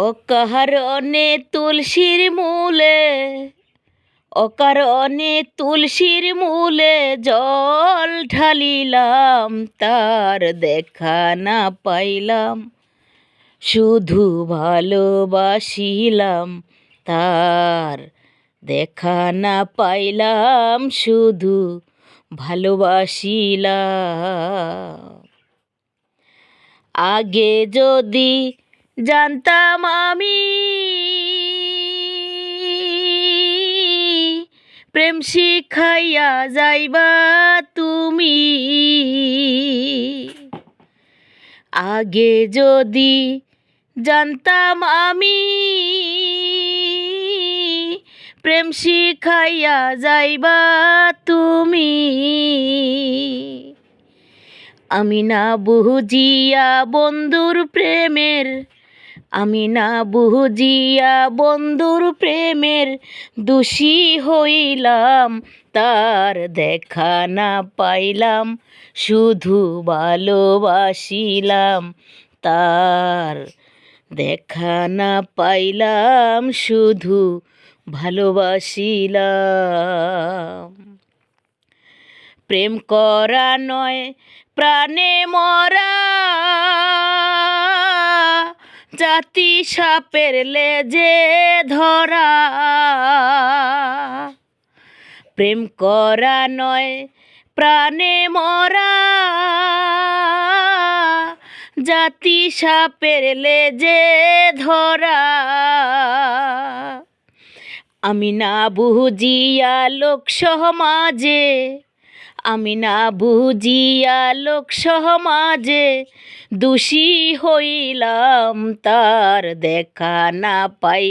অকারণে তুলসীর মূলে অকারণে তুলসীর মূলে জল ঢালিলাম, তার দেখা না পাইলাম, শুধু ভালোবাসিলাম, তার দেখা না পাইলাম, শুধু ভালোবাসিলাম। আগে যদি জানতাম আমি প্রেম শিখাইয়া যাইবা তুমি, আগে যদি জানতাম আমি প্রেম শিখাইয়া যাইবা তুমি, আমি না বুঝিয়া বন্ধুর প্রেমের, আমি না বুঝিয়া বন্ধুর প্রেমের দোষী হইলাম, তার দেখা না পাইলাম, শুধু ভালোবাসিলাম, তার দেখা না পাইলাম, শুধু ভালোবাসিলাম। প্রেম করা নয় প্রাণে মরা, জাতি সাপের লেজে ধরা। প্রেম করা নয় প্রাণে মরা, জাতি সাপের লেজে ধরা। আমি না বুঝিয়া লোক সমাজে, আমি না বুঝিয়া লোক সমাজে দোষী হইলাম, তার দেখা না পাই।